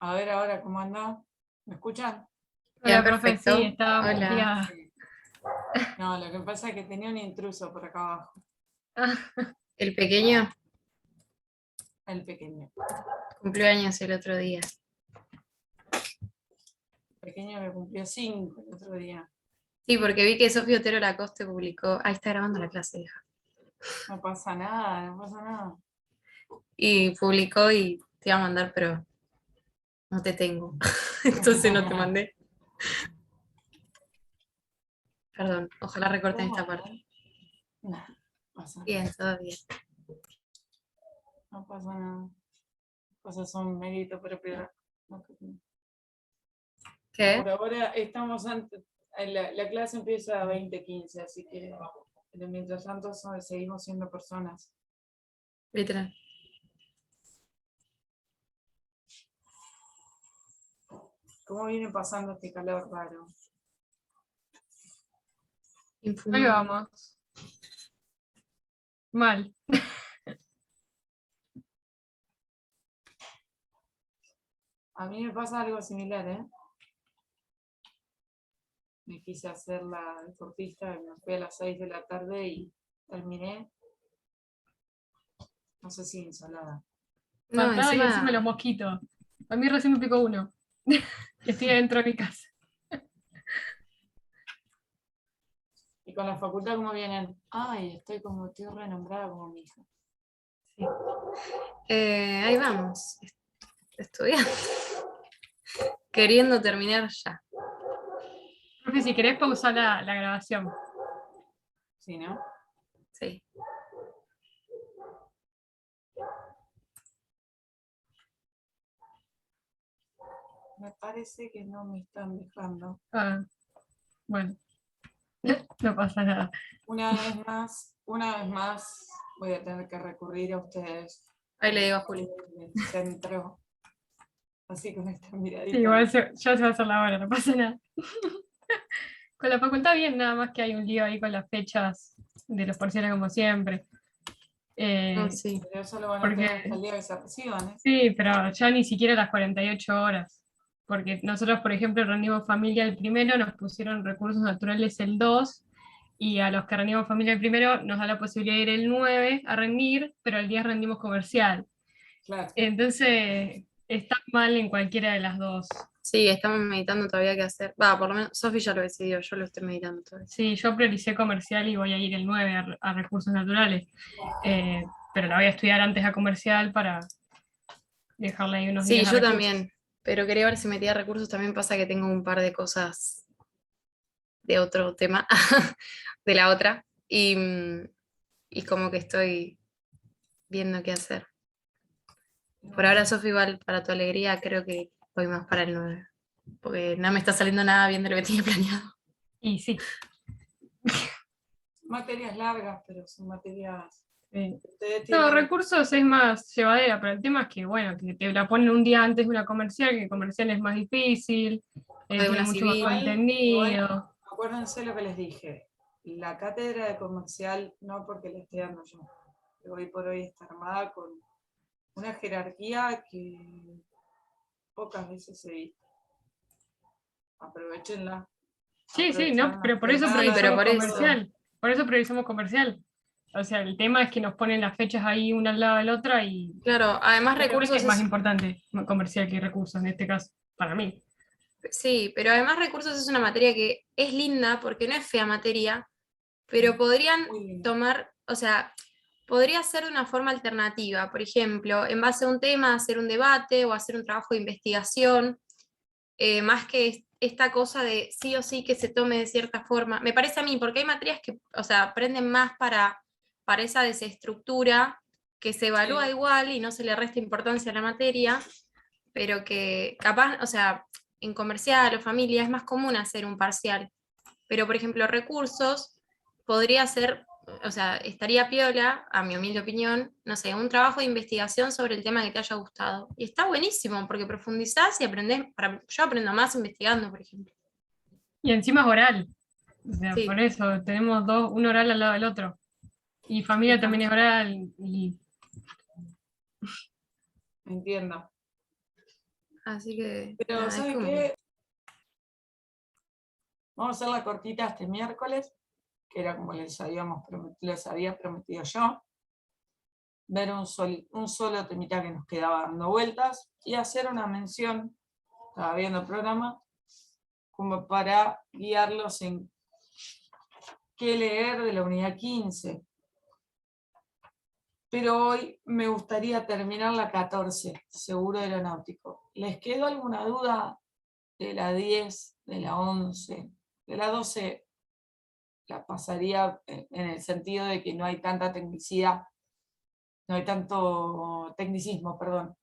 A ver ahora, ¿cómo anda? ¿Me escuchan? Hola, Bien, profe, perfecto. sí, estaba Hola. muteada. Sí. No, lo que pasa es que tenía un intruso por acá abajo, El pequeño el pequeño. cumplió años el otro día. El pequeño que cumplió 5 el otro día. Sí, porque vi que Sofía Otero Lacoste publicó. Ahí está grabando la clase, hija. No pasa nada, no pasa nada. Y publicó y te iba a mandar, pero no te tengo. Entonces no te mandé. Perdón, ojalá recorten esta parte. No, pasa nada. Bien, todo bien. No pasa nada. Cosas son mérito propio. ¿Qué? Por ahora estamos antes, la clase empieza a 20:15, así que pero mientras tanto seguimos siendo personas. Literal. ¿Cómo viene pasando este calor raro? Ahí Infumable. vamos. Mal. A mí me pasa algo similar, ¿eh? Me quise hacer la deportista, me fui a las 6 de la tarde y terminé, no sé si insolada. No, Matada y encima los encima. mosquitos. A mí recién me picó uno. Que estoy adentro de mi casa. Y con la facultad, ¿cómo vienen? Ay, estoy renombrada como mi hija. Sí. Ahí vamos. Estudiando. Queriendo terminar ya. Profe, si querés pausar la grabación. ¿Sí, no? Sí. Me parece que no me están dejando. Ah, bueno, no pasa nada. Una vez más, voy a tener que recurrir a ustedes. Ahí le digo a Juli. El centro. Así con esta miradita. Sí, igual ya se va a hacer la hora, no pasa nada. Con la facultad bien, nada más que hay un lío ahí con las fechas de los parciales como siempre. No, sí. Pero eso lo van a Porque tener hasta el día que se reciban, ¿eh? sí, pero ya ni siquiera las 48 horas. Porque nosotros, por ejemplo, rendimos familia el primero, nos pusieron recursos naturales el 2, y a los que rendimos familia el primero nos da la posibilidad de ir el 9 a rendir, pero el 10 rendimos comercial. Claro. Entonces, está mal en cualquiera de las dos. Sí, estamos meditando todavía qué hacer. Va, por lo menos Sofi ya lo decidió, yo lo estoy meditando todavía. Sí, yo prioricé comercial y voy a ir el 9 a recursos naturales. Pero la voy a estudiar antes a comercial para dejarla ahí unos Sí, días a yo recursos. también, pero quería ver si metía recursos. También pasa que tengo un par de cosas de otro tema, de la otra, y como que estoy viendo qué hacer. Por ahora, Sofi, igual, para tu alegría, creo que voy más para el 9, porque no me está saliendo nada bien de lo que tenía planeado. Y sí, Materias largas, pero son materias. Ustedes no, tienen. recursos es más llevadera, pero el tema es que, bueno, que te la ponen un día antes de una comercial, que comercial es más difícil, O de tiene una mucho más civil. contenido. Acuérdense lo que les dije. La cátedra de comercial, no porque la esté dando yo, que hoy por hoy está armada con una jerarquía que pocas veces se viste. Aprovechenla. Sí, sí, no, Aprovechan pero las por eso Sí, pero priorizamos por eso. comercial. Por eso priorizamos comercial. O sea, el tema es que nos ponen las fechas ahí una al lado de la otra y Claro, además claramente recursos es más es, importante comercial que recursos en este caso, para mí. sí, pero además recursos es una materia que es linda porque no es fea materia, pero podrían Muy bien. tomar, o sea, podría ser de una forma alternativa, por ejemplo, en base a un tema, hacer un debate o hacer un trabajo de investigación, más que esta cosa de sí o sí que se tome de cierta forma. Me parece a mí, porque hay materias que, o sea, aprenden más para esa desestructura, que se evalúa Sí. igual y no se le resta importancia a la materia, pero que capaz, o sea, en comercial o familia es más común hacer un parcial. Pero, por ejemplo, recursos podría ser, o sea, estaría piola, a mi humilde opinión, no sé, un trabajo de investigación sobre el tema que te haya gustado. Y está buenísimo, porque profundizás y aprendés, yo aprendo más investigando, por ejemplo. Y encima es oral. O sea, por Sí, eso tenemos dos, un oral al lado del otro. Y familia también es oral. Y Entiendo. así que, Pero, nada, es ¿sabe como... qué? Vamos a hacer la cortita este miércoles, que era como les había prometido yo. Ver un solo temita que nos quedaba dando vueltas y hacer una mención, estaba viendo el programa, como para guiarlos en qué leer de la unidad 15. Pero hoy me gustaría terminar la 14, seguro aeronáutico. ¿Les quedó alguna duda de la 10, de la 11? De la 12 la pasaría en el sentido de que no hay tanta tecnicidad, no hay tanto tecnicismo, perdón,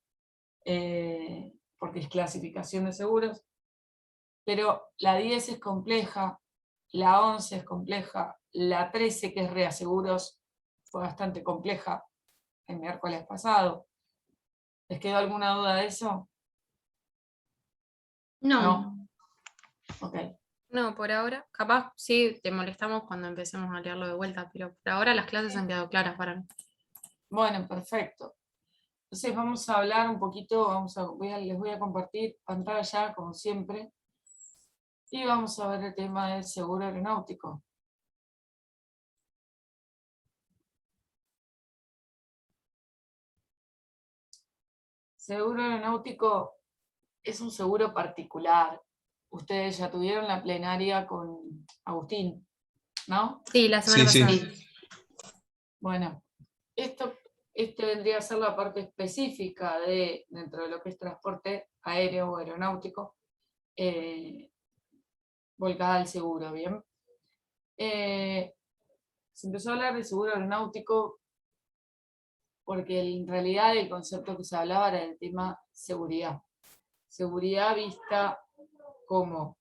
porque es clasificación de seguros, pero la 10 es compleja, la 11 es compleja, la 13, que es reaseguros, fue bastante compleja el miércoles pasado. ¿Les quedó alguna duda de eso? No, Ok. no, por ahora, capaz sí te molestamos cuando empecemos a leerlo de vuelta, pero por ahora las clases han quedado claras para mí. Bueno, perfecto. Entonces vamos a hablar un poquito, les voy a compartir pantalla como siempre y vamos a ver el tema del seguro aeronáutico. Seguro aeronáutico es un seguro particular. Ustedes ya tuvieron la plenaria con Agustín, ¿no? Sí, la semana Sí, pasada. sí. Bueno, este vendría a ser la parte específica dentro de lo que es transporte aéreo o aeronáutico, volcada al seguro, ¿bien? Se empezó a hablar de seguro aeronáutico porque en realidad el concepto que se hablaba era del tema seguridad. Seguridad vista como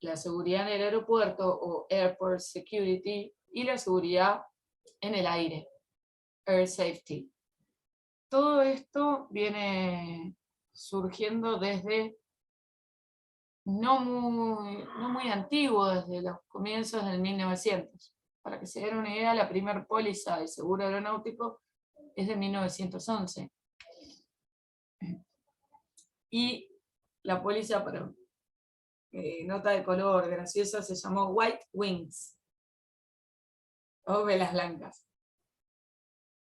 la seguridad en el aeropuerto o airport security y la seguridad en el aire, air safety. Todo esto viene surgiendo desde no muy antiguo, desde los comienzos del 1900. Para que se den una idea, la primera póliza de seguro aeronáutico es de 1911. Y la póliza, para nota de color graciosa, se llamó White Wings, o velas blancas,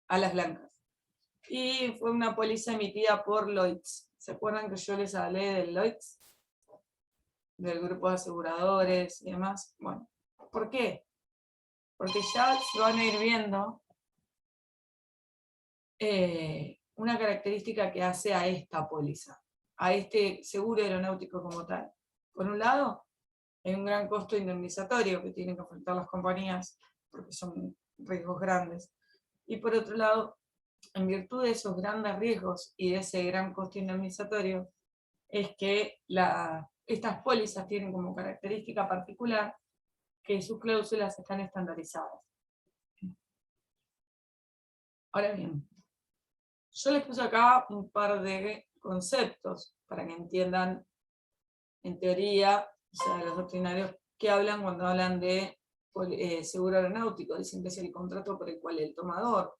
alas blancas. Y fue una póliza emitida por Lloyds. ¿Se acuerdan que yo les hablé del Lloyds? Del grupo de aseguradores y demás. Bueno, ¿por qué? Porque ya se van a ir viendo una característica que hace a esta póliza, a este seguro aeronáutico como tal. Por un lado, hay un gran costo indemnizatorio que tienen que afrontar las compañías porque son riesgos grandes. Y por otro lado, en virtud de esos grandes riesgos y de ese gran costo indemnizatorio, es que estas pólizas tienen como característica particular que sus cláusulas están estandarizadas. Ahora bien, yo les puse acá un par de conceptos para que entiendan en teoría, o sea, los doctrinarios que hablan cuando hablan de seguro aeronáutico. Dicen que es el contrato por el cual el tomador,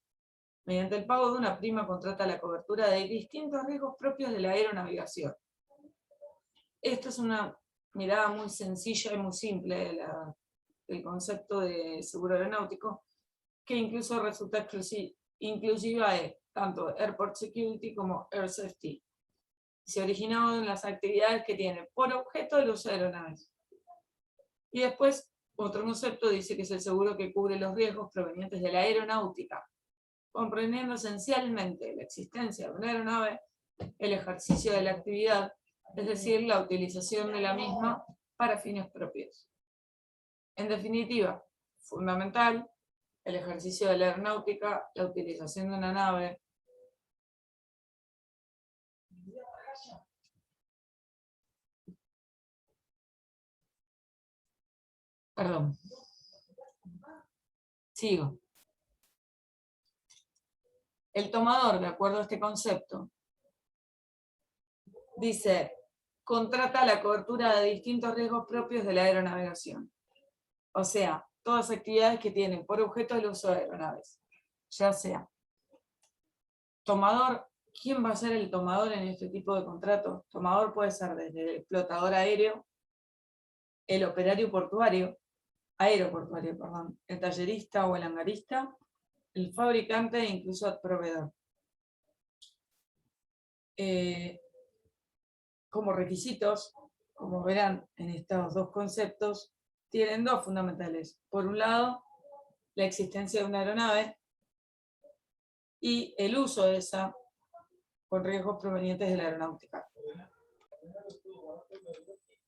mediante el pago de una prima, contrata la cobertura de distintos riesgos propios de la aeronavegación. Esto es una mirada muy sencilla y muy simple del concepto de seguro aeronáutico, que incluso resulta inclusiva de tanto Airport Security como Air Safety. Se originó en las actividades que tienen por objeto el uso de aeronaves. Y después, otro concepto dice que es el seguro que cubre los riesgos provenientes de la aeronáutica, comprendiendo esencialmente la existencia de una aeronave, el ejercicio de la actividad, es decir, la utilización de la misma para fines propios. En definitiva, fundamental, el ejercicio de la aeronáutica, la utilización de una nave. Perdón. Sigo. El tomador, de acuerdo a este concepto, dice, contrata la cobertura de distintos riesgos propios de la aeronavegación. O sea, todas actividades que tienen por objeto el uso de aeronaves. Ya sea tomador, ¿quién va a ser el tomador en este tipo de contratos? Tomador puede ser desde el explotador aéreo, el operario aeroportuario, perdón, el tallerista o el hangarista, el fabricante e incluso el proveedor. Como requisitos, como verán en estos dos conceptos, tienen dos fundamentales. Por un lado, la existencia de una aeronave y el uso de esa con riesgos provenientes de la aeronáutica.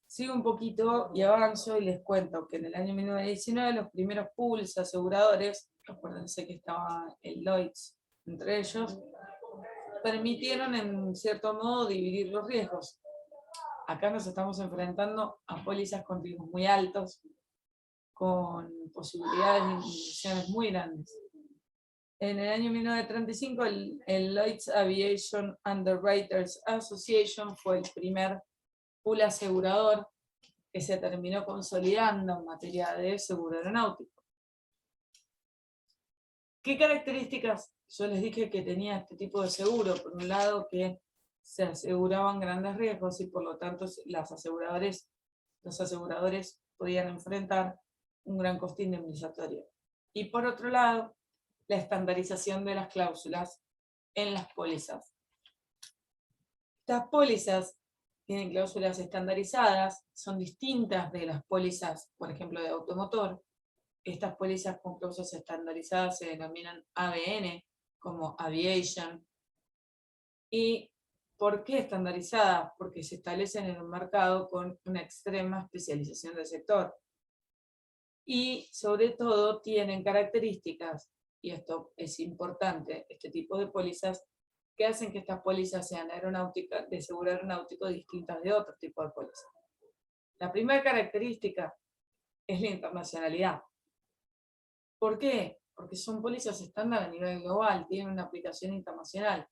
Sigo un poquito y avanzo y les cuento que en el año 1919 los primeros pools aseguradores, acuérdense que estaba el Lloyds entre ellos, permitieron en cierto modo dividir los riesgos. Acá nos estamos enfrentando a pólizas con riesgos muy altos, con posibilidades de indemnizaciones muy grandes. En el año 1935 el Lloyds Aviation Underwriters Association fue el primer pool asegurador que se terminó consolidando en materia de seguro aeronáutico. ¿Qué características? Yo les dije que tenía este tipo de seguro. Por un lado, que se aseguraban grandes riesgos y por lo tanto los aseguradores podían enfrentar un gran coste indemnizatorio. Y por otro lado, la estandarización de las cláusulas en las pólizas. Estas pólizas tienen cláusulas estandarizadas, son distintas de las pólizas, por ejemplo, de automotor. Estas pólizas con cláusulas estandarizadas se denominan ABN, como Aviation. ¿Y por qué estandarizadas? Porque se establecen en un mercado con una extrema especialización del sector. Y sobre todo tienen características, y esto es importante, este tipo de pólizas, que hacen que estas pólizas sean aeronáuticas, de seguro aeronáutico, distintas de otro tipo de pólizas. La primera característica es la internacionalidad. ¿Por qué? Porque son pólizas estándar a nivel global, tienen una aplicación internacional.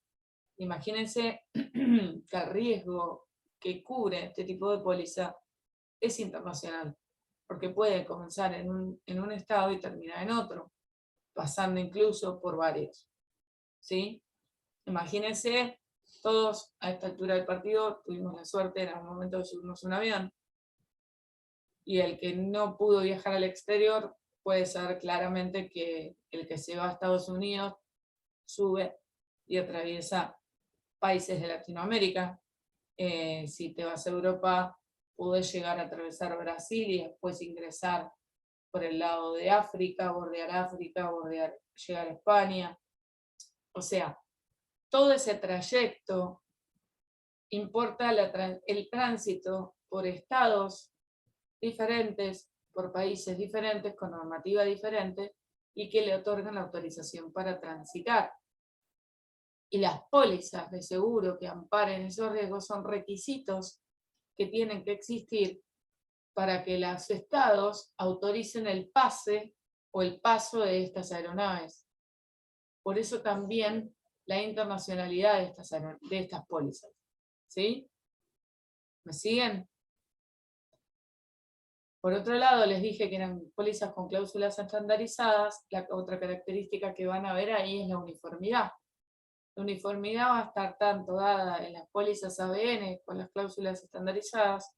Imagínense que el riesgo que cubre este tipo de póliza es internacional, porque puede comenzar en un estado y terminar en otro, pasando incluso por varios. ¿Sí? Imagínense, todos a esta altura del partido tuvimos la suerte en algún momento de subirnos a un avión, y el que no pudo viajar al exterior puede saber claramente que el que se va a Estados Unidos sube y atraviesa países de Latinoamérica. Si te vas a Europa, podés llegar a atravesar Brasil y después ingresar por el lado de África, llegar a España. O sea, todo ese trayecto importa el tránsito por estados diferentes, por países diferentes, con normativa diferente, y que le otorgan la autorización para transitar. Y las pólizas de seguro que amparen esos riesgos son requisitos que tienen que existir para que los estados autoricen el pase o el paso de estas aeronaves. Por eso también la internacionalidad de estas pólizas. ¿Sí? ¿Me siguen? Por otro lado, les dije que eran pólizas con cláusulas estandarizadas. La otra característica que van a ver ahí es la uniformidad. La uniformidad va a estar tanto dada en las pólizas ABN con las cláusulas estandarizadas,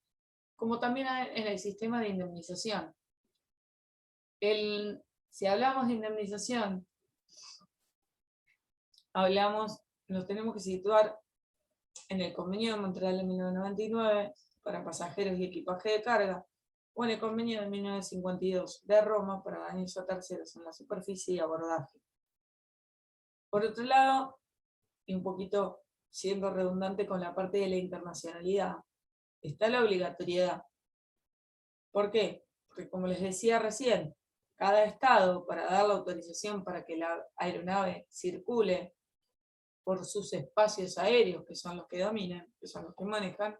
como también en el sistema de indemnización. Si hablamos de indemnización, nos tenemos que situar en el convenio de Montreal de 1999 para pasajeros y equipaje de carga, o en el convenio de 1952 de Roma para daños a terceros en la superficie y abordaje. Por otro lado, y un poquito siendo redundante con la parte de la internacionalidad, está la obligatoriedad. ¿Por qué? Porque como les decía recién, cada estado, para dar la autorización para que la aeronave circule por sus espacios aéreos, que son los que dominan, que son los que manejan,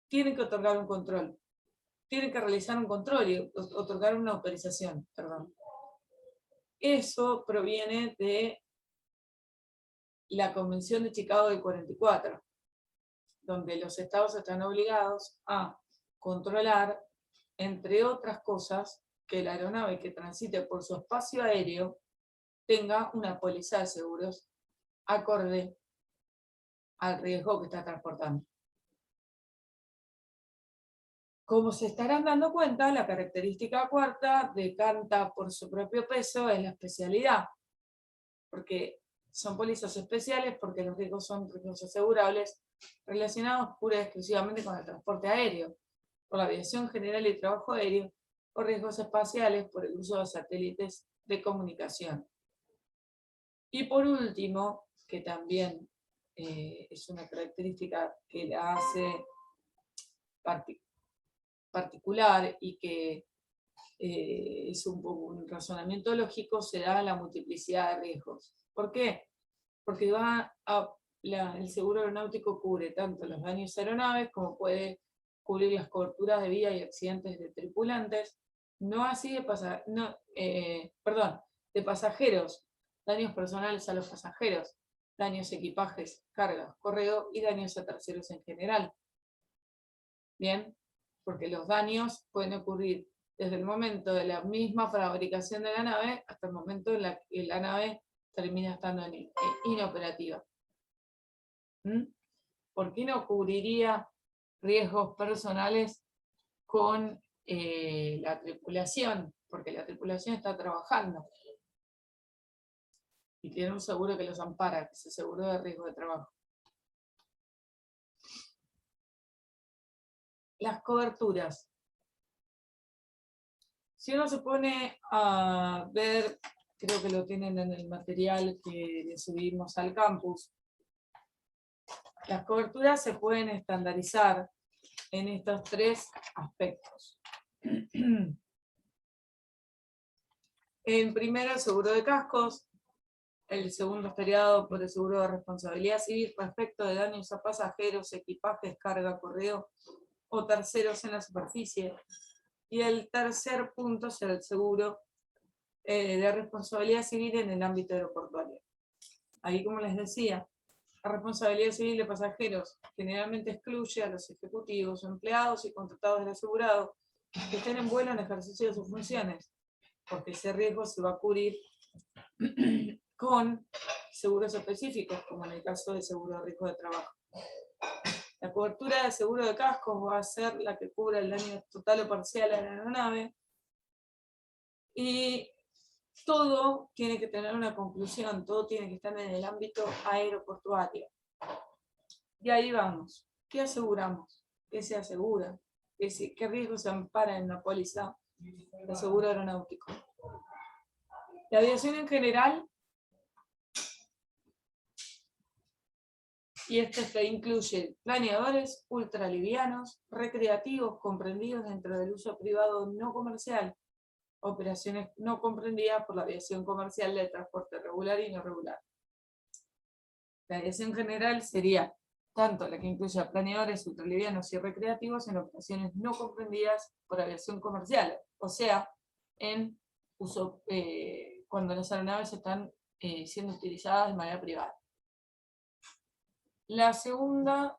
tienen que otorgar un control. Tienen que realizar un control y otorgar una autorización, perdón. Eso proviene de la Convención de Chicago del 44, donde los estados están obligados a controlar, entre otras cosas, que la aeronave que transite por su espacio aéreo tenga una póliza de seguros acorde al riesgo que está transportando. Como se estarán dando cuenta, la característica cuarta decanta por su propio peso es la especialidad, porque son pólizas especiales, porque los riesgos son riesgos asegurables relacionados pura y exclusivamente con el transporte aéreo, por la aviación general y trabajo aéreo, o riesgos espaciales por el uso de satélites de comunicación. Y por último, que también es una característica que la hace particular y que es un poco un razonamiento lógico, se da la multiplicidad de riesgos. ¿Por qué? Porque el seguro aeronáutico cubre tanto los daños a aeronaves como puede cubrir las coberturas de vida y accidentes de tripulantes, no así de pasajeros, daños personales a los pasajeros, daños a equipajes, cargas, correo y daños a terceros en general. Bien, porque los daños pueden ocurrir desde el momento de la misma fabricación de la nave hasta el momento en la que la nave termina estando inoperativa. ¿Por qué no cubriría riesgos personales con la tripulación? Porque la tripulación está trabajando y tiene un seguro que los ampara, que es el seguro de riesgo de trabajo. Las coberturas. Si uno se pone a ver, creo que lo tienen en el material que le subimos al campus, las coberturas se pueden estandarizar en estos tres aspectos. El primero, el seguro de cascos. El segundo estaría dado por el seguro de responsabilidad civil respecto de daños a pasajeros, equipajes, carga, correo o terceros en la superficie. Y el tercer punto será el seguro de responsabilidad civil en el ámbito aeroportuario. Ahí, como les decía, la responsabilidad civil de pasajeros generalmente excluye a los ejecutivos, empleados y contratados del asegurado que estén en vuelo en ejercicio de sus funciones, porque ese riesgo se va a cubrir con seguros específicos, como en el caso del seguro de riesgo de trabajo. La cobertura de seguro de cascos va a ser la que cubra el daño total o parcial a la aeronave. Y todo tiene que tener una conclusión, todo tiene que estar en el ámbito aeroportuario. Y ahí vamos. ¿Qué aseguramos? ¿Qué se asegura? ¿Qué riesgo se ampara en la póliza de seguro aeronáutico? La aviación en general, y esto incluye planeadores ultralivianos, recreativos comprendidos dentro del uso privado no comercial, operaciones no comprendidas por la aviación comercial de transporte regular y no regular. La aviación general sería tanto la que incluye a planeadores ultralivianos y recreativos en operaciones no comprendidas por aviación comercial, o sea, en uso cuando las aeronaves están siendo utilizadas de manera privada. La segunda,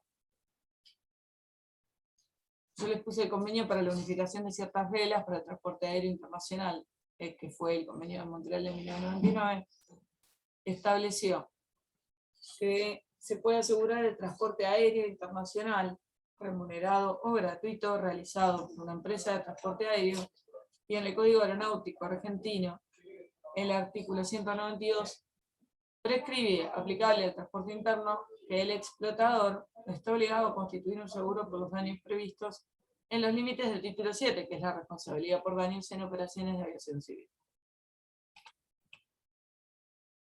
yo les puse el convenio para la unificación de ciertas reglas para el transporte aéreo internacional, que fue el convenio de Montreal de 1999, estableció que se puede asegurar el transporte aéreo internacional remunerado o gratuito realizado por una empresa de transporte aéreo, y en el Código Aeronáutico Argentino el artículo 192 prescribe, aplicable al transporte interno, que el explotador está obligado a constituir un seguro por los daños previstos en los límites del título 7, que es la responsabilidad por daños en operaciones de aviación civil.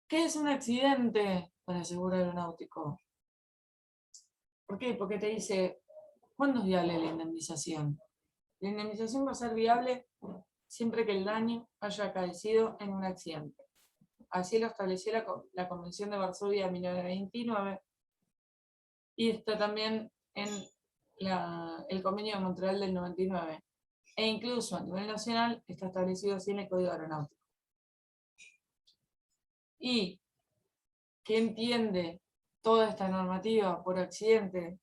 ¿Qué es un accidente para el seguro aeronáutico? ¿Por qué? Porque te dice, ¿cuándo es viable la indemnización? La indemnización va a ser viable siempre que el daño haya acaecido en un accidente. Así lo estableció la Convención de Varsovia de 1929 y está también en el Convenio de Montreal del 99. E incluso a nivel nacional está establecido así en el Código Aeronáutico. ¿Y qué entiende toda esta normativa por accidente?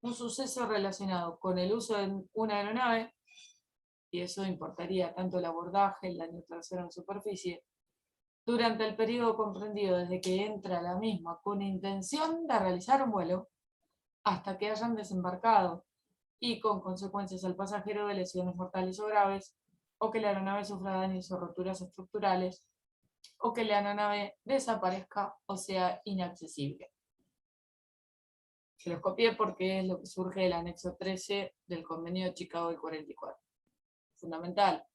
Un suceso relacionado con el uso de una aeronave, y eso importaría tanto el abordaje, el daño trasero en superficie, durante el periodo comprendido desde que entra la misma con intención de realizar un vuelo hasta que hayan desembarcado y con consecuencias al pasajero de lesiones mortales o graves, o que la aeronave sufra daños o roturas estructurales, o que la aeronave desaparezca o sea inaccesible. Se los copié porque es lo que surge del anexo 13 del Convenio de Chicago del 44. Fundamental.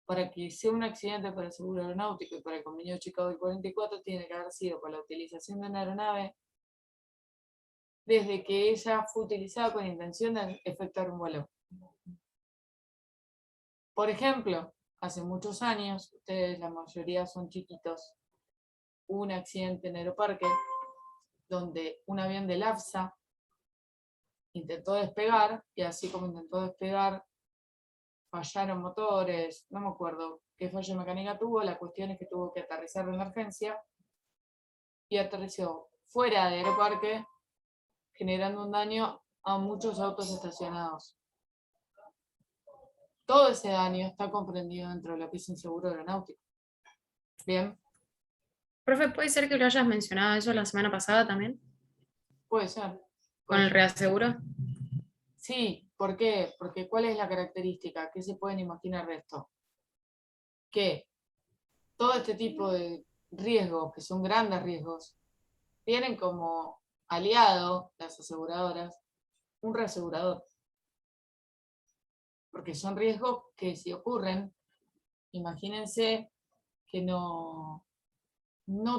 Para que sea un accidente para el seguro aeronáutico y para el Convenio de Chicago del 44 tiene que haber sido con la utilización de una aeronave desde que ella fue utilizada con intención de efectuar un vuelo. Por ejemplo, hace muchos años, ustedes la mayoría son chiquitos, hubo un accidente en Aeroparque donde un avión del AFSA intentó despegar y así como intentó despegar fallaron motores, no me acuerdo qué falla mecánica tuvo, la cuestión es que tuvo que aterrizar de emergencia y aterrizó fuera de Aeroparque generando un daño a muchos autos estacionados. Todo ese daño está comprendido dentro de lo que es un seguro aeronáutico. Bien, Profe, ¿puede ser que lo hayas mencionado eso la semana pasada también? puede ser. ¿Con el reaseguro? Sí, ¿por qué? Porque ¿cuál es la característica? ¿Qué se pueden imaginar de esto? Que todo este tipo de riesgos, que son grandes riesgos, tienen como aliado las aseguradoras un reasegurador. Porque son riesgos que si ocurren, imagínense que no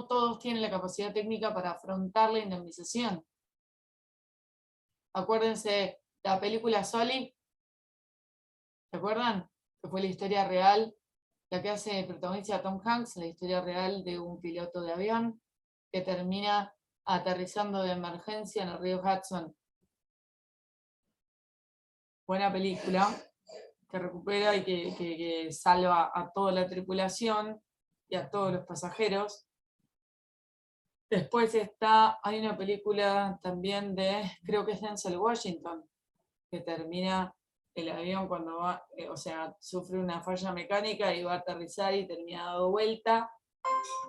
todos tienen la capacidad técnica para afrontar la indemnización. Acuérdense, la película Sully, ¿se acuerdan? Que fue la historia real, la que hace el protagonista Tom Hanks, la historia real de un piloto de avión que termina aterrizando de emergencia en el río Hudson. Buena película, que recupera y que salva a toda la tripulación y a todos los pasajeros. Después hay una película también de, creo que es Denzel Washington, que termina el avión cuando va, o sea, sufre una falla mecánica y va a aterrizar y termina dando vuelta,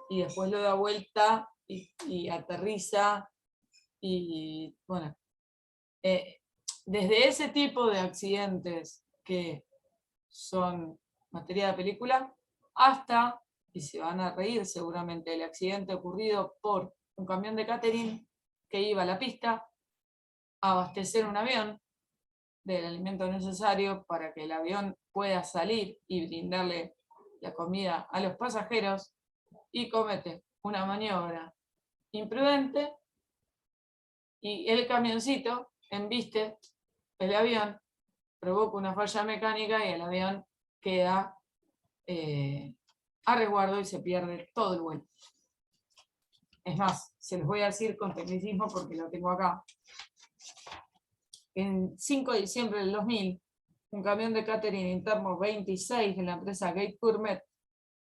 y después lo da vuelta y aterriza, y bueno, desde ese tipo de accidentes que son materia de película, hasta, y se van a reír seguramente, el accidente ocurrido por un camión de catering que iba a la pista a abastecer un avión del alimento necesario para que el avión pueda salir y brindarle la comida a los pasajeros, y comete una maniobra imprudente y el camioncito embiste el avión, provoca una falla mecánica y el avión queda a resguardo y se pierde todo el vuelo. Es más, se los voy a decir con tecnicismo porque lo tengo acá. En 5 de diciembre del 2000, un camión de catering interno 26 de la empresa Gate Gourmet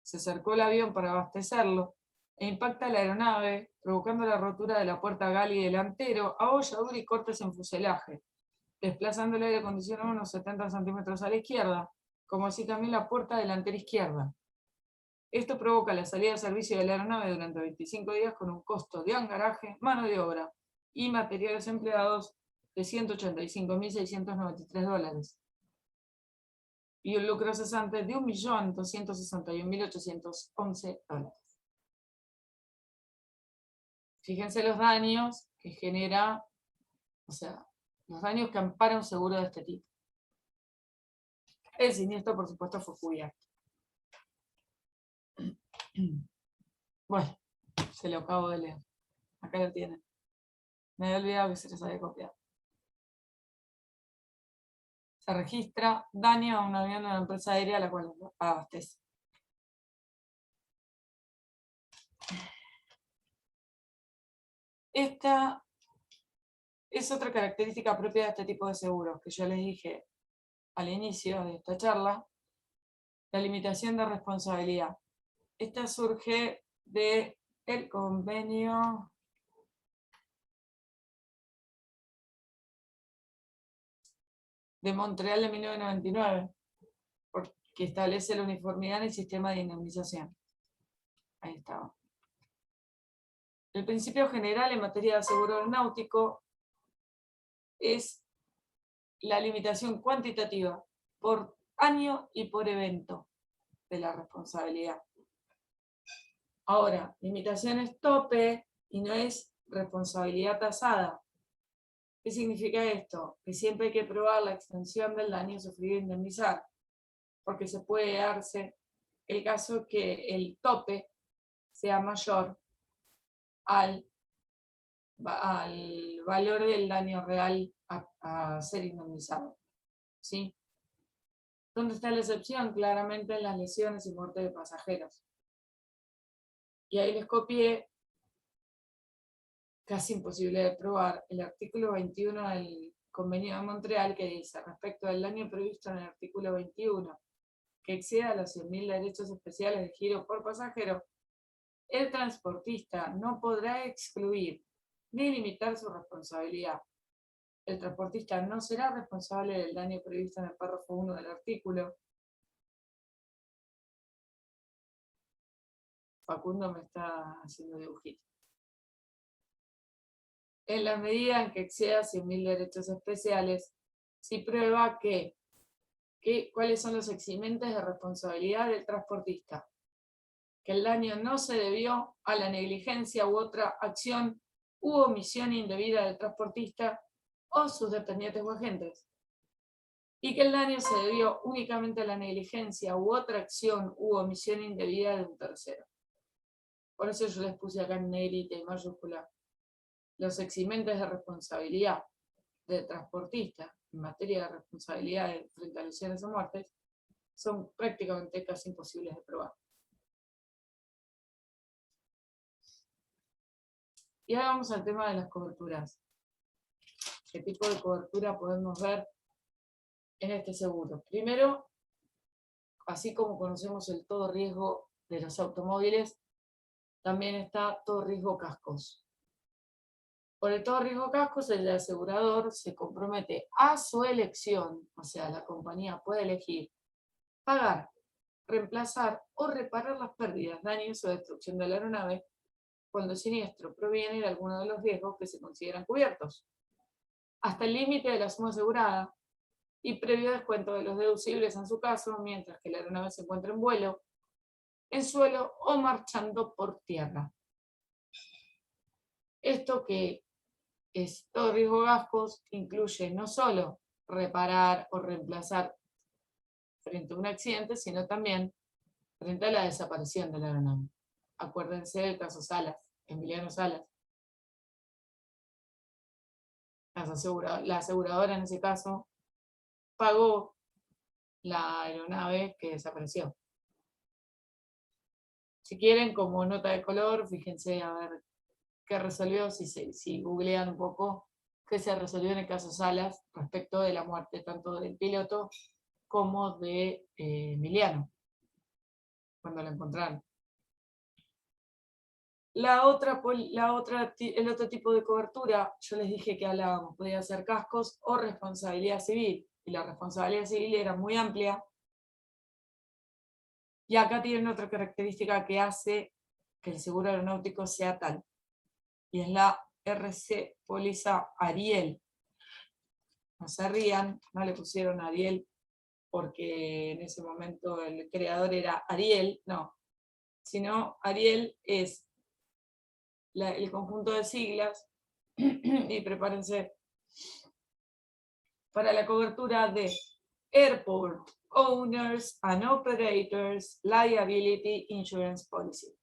se acercó al avión para abastecerlo e impacta la aeronave, provocando la rotura de la puerta galley delantero, abolladura y cortes en fuselaje, desplazando el aire acondicionado unos 70 centímetros a la izquierda, como así también la puerta delantera izquierda. Esto provoca la salida de servicio de la aeronave durante 25 días con un costo de hangaraje, mano de obra y materiales empleados de $185.693. y un lucro cesante de $1.261.811. Fíjense los daños que genera, o sea, los daños que ampara un seguro de este tipo. El siniestro, por supuesto, fue cubierto. Bueno, se lo acabo de leer. Acá lo tienen. Me había olvidado que se les había copiado. Se registra daño a un avión de una empresa aérea a la cual abastece. Esta es otra característica propia de este tipo de seguros, que yo les dije al inicio de esta charla, la limitación de responsabilidad. Esta surge del convenio de Montreal de 1999, que establece la uniformidad en el sistema de indemnización. Ahí estaba. El principio general en materia de seguro aeronáutico es la limitación cuantitativa por año y por evento de la responsabilidad. Ahora, limitación es tope y no es responsabilidad tasada. ¿Qué significa esto? Que siempre hay que probar la extensión del daño sufrido e indemnizar, porque se puede darse el caso que el tope sea mayor al valor del daño real a ser indemnizado. ¿Sí? ¿Dónde está la excepción? Claramente en las lesiones y muerte de pasajeros. Y ahí les copié, casi imposible de probar, el artículo 21 del Convenio de Montreal, que dice, respecto del daño previsto en el artículo 21, que exceda los 100.000 derechos especiales de giro por pasajero, el transportista no podrá excluir ni limitar su responsabilidad. El transportista no será responsable del daño previsto en el párrafo 1 del artículo. Facundo me está haciendo dibujitos. En la medida en que exceda 100.000 derechos especiales, si prueba cuáles son los eximentes de responsabilidad del transportista, que el daño no se debió a la negligencia u otra acción u omisión indebida del transportista o sus dependientes o agentes, y que el daño se debió únicamente a la negligencia u otra acción u omisión indebida de un tercero. Por eso yo les puse acá en negrita y mayúscula los eximentes de responsabilidad del transportista en materia de responsabilidad frente a lesiones o muertes son prácticamente casi imposibles de probar. Y ahora vamos al tema de las coberturas. ¿Qué tipo de cobertura podemos ver en este seguro? Primero, así como conocemos el todo riesgo de los automóviles, también está todo riesgo cascos. Por el todo riesgo cascos, el asegurador se compromete a su elección, o sea, la compañía puede elegir pagar, reemplazar o reparar las pérdidas, daños o destrucción de la aeronave cuando el siniestro proviene de alguno de los riesgos que se consideran cubiertos, hasta el límite de la suma asegurada y previo descuento de los deducibles en su caso, mientras que la aeronave se encuentra en vuelo, en suelo o marchando por tierra. Esto que es todo riesgo gascos incluye no solo reparar o reemplazar frente a un accidente, sino también frente a la desaparición de la aeronave. Acuérdense del caso Salas, Emiliano Salas. La aseguradora en ese caso pagó la aeronave que desapareció. Si quieren, como nota de color, fíjense a ver qué resolvió, si googlean un poco, qué se resolvió en el caso Salas respecto de la muerte tanto del piloto como de Emiliano, cuando lo encontraron. El otro tipo de cobertura, yo les dije que hablábamos, podía ser cascos o responsabilidad civil, y la responsabilidad civil era muy amplia. Y acá tienen otra característica que hace que el seguro aeronáutico sea tal, y es la RC Póliza Ariel. No se rían, no le pusieron Ariel porque en ese momento el creador era Ariel, no, sino Ariel es el conjunto de siglas, y prepárense para la cobertura de Airport Owners and Operators Liability Insurance Policy.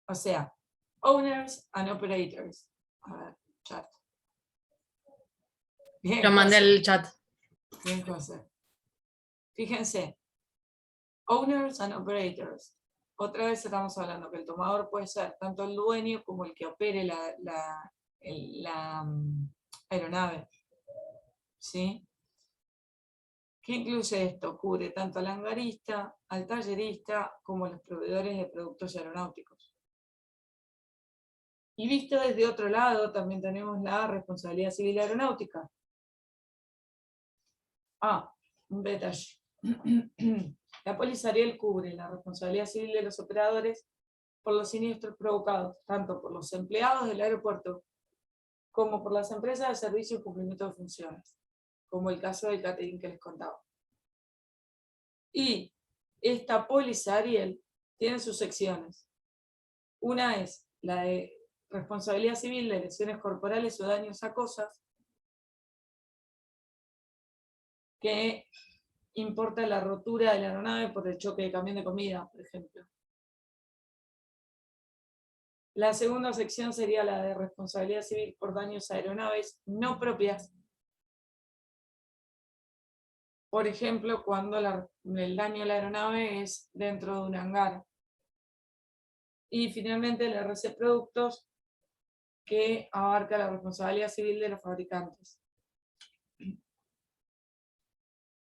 O sea, Owners and Operators. A ver, chat. Bien, Lo mandé José. al chat. Bien, José. Fíjense, Owners and Operators. Otra vez estamos hablando que el tomador puede ser tanto el dueño como el que opere la aeronave. ¿Sí? ¿Qué incluye esto? Cubre tanto al hangarista, al tallerista, como a los proveedores de productos aeronáuticos. Y visto desde otro lado, también tenemos la responsabilidad civil aeronáutica. Un detalle. La póliza Ariel cubre la responsabilidad civil de los operadores por los siniestros provocados, tanto por los empleados del aeropuerto como por las empresas de servicio y cumplimiento de funciones, como el caso del catering que les contaba. Y esta póliza Ariel tiene sus secciones. Una es la de responsabilidad civil de lesiones corporales o daños a cosas, que importa la rotura de la aeronave por el choque de camión de comida, por ejemplo. La segunda sección sería la de responsabilidad civil por daños a aeronaves no propias. Por ejemplo, cuando el daño a la aeronave es dentro de un hangar. Y finalmente la RC Productos, que abarca la responsabilidad civil de los fabricantes.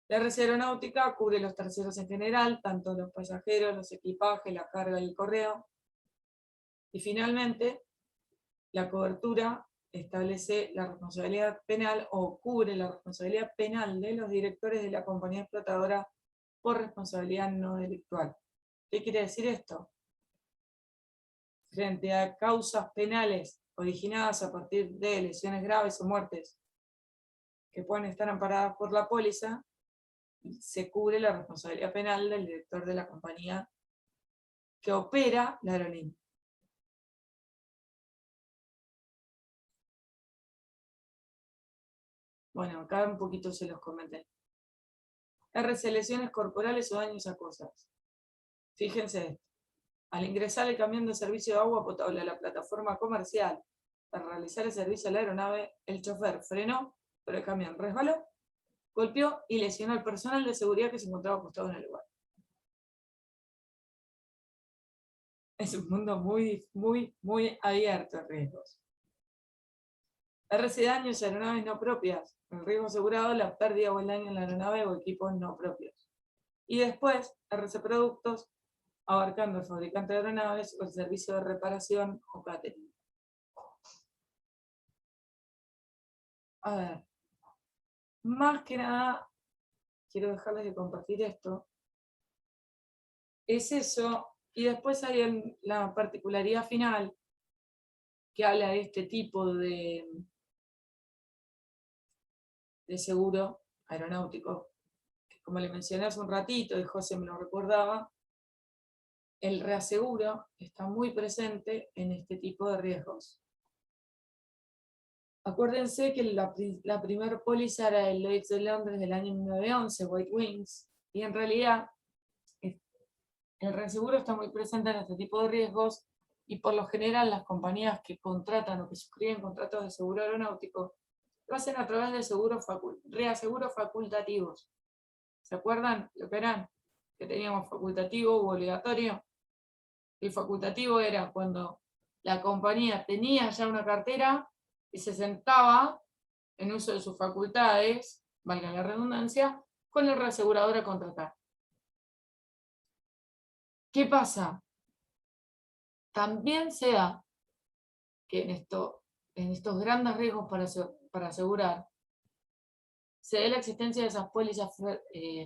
La RC Aeronáutica cubre los terceros en general, tanto los pasajeros, los equipajes, la carga y el correo. Y finalmente, la cobertura establece la responsabilidad penal o cubre la responsabilidad penal de los directores de la compañía explotadora por responsabilidad no delictual. ¿Qué quiere decir esto? Frente a causas penales originadas a partir de lesiones graves o muertes que pueden estar amparadas por la póliza, se cubre la responsabilidad penal del director de la compañía que opera la aerolínea. Bueno, acá un poquito se los comenté. RC, lesiones corporales o daños a cosas. Fíjense esto. Al ingresar el camión de servicio de agua potable a la plataforma comercial para realizar el servicio a la aeronave, el chofer frenó, pero el camión resbaló, golpeó y lesionó al personal de seguridad que se encontraba acostado en el lugar. Es un mundo muy, muy, muy abierto a riesgos. RC, daños a aeronaves no propias. El riesgo asegurado, la pérdida o el daño en la aeronave o equipos no propios. Y después, RC Productos, abarcando el fabricante de aeronaves o el servicio de reparación o catering. A ver, más que nada, quiero dejarles de compartir esto. Es eso, y después hay la particularidad final que habla de este tipo de seguro aeronáutico, que como le mencioné hace un ratito, y José me lo recordaba, el reaseguro está muy presente en este tipo de riesgos. Acuérdense que la primera póliza era el Lloyd's de Londres del año 1911, White Wings, y en realidad el reaseguro está muy presente en este tipo de riesgos, y por lo general las compañías que contratan o que suscriben contratos de seguro aeronáutico lo hacen a través de reaseguros facultativos. ¿Se acuerdan lo que eran? Que teníamos facultativo u obligatorio. El facultativo era cuando la compañía tenía ya una cartera y se sentaba en uso de sus facultades, valga la redundancia, con el reasegurador a contratar. ¿Qué pasa? También se da que en estos grandes riesgos para asegurar, se dé la existencia de esas pólizas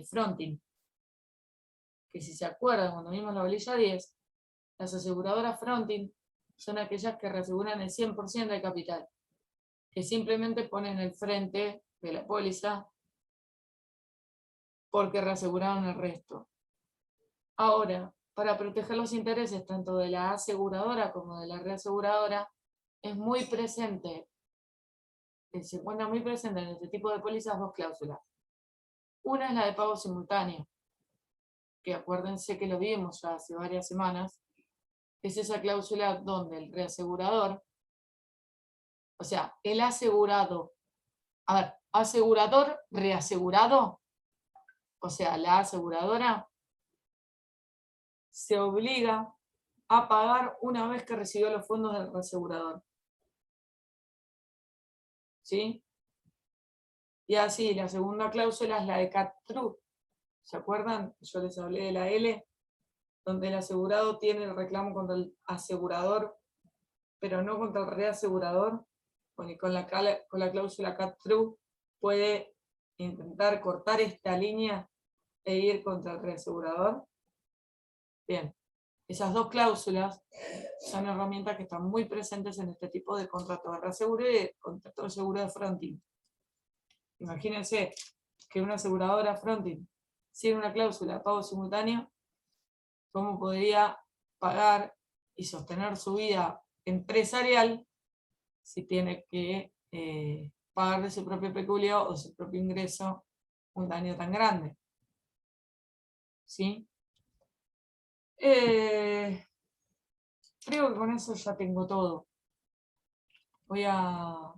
fronting, que si se acuerdan, cuando vimos la bolilla 10, las aseguradoras fronting son aquellas que reaseguran el 100% del capital, que simplemente ponen el frente de la póliza porque reaseguraron el resto. Ahora, para proteger los intereses tanto de la aseguradora como de la reaseguradora, es muy presente, se encuentra muy presente en este tipo de pólizas dos cláusulas. Una es la de pago simultáneo, que acuérdense que lo vimos ya hace varias semanas, es esa cláusula donde el reasegurador, o sea, el asegurado, a ver, asegurador, reasegurado, o sea, la aseguradora se obliga a pagar una vez que recibió los fondos del reasegurador. ¿Sí? Y así, la segunda cláusula es la de cat-true. ¿Se acuerdan? Yo les hablé de la L, donde el asegurado tiene el reclamo contra el asegurador, pero no contra el reasegurador. Bueno, y con la cláusula cat-true puede intentar cortar esta línea e ir contra el reasegurador. Bien, esas dos cláusulas son herramientas que están muy presentes en este tipo de contrato de reaseguro y de contrato de seguro de fronting. Imagínense que una aseguradora fronting, sin una cláusula de pago simultáneo, ¿cómo podría pagar y sostener su vida empresarial si tiene que pagar de su propio peculio o su propio ingreso un daño tan grande? ¿Sí? Creo que con eso ya tengo todo. Voy a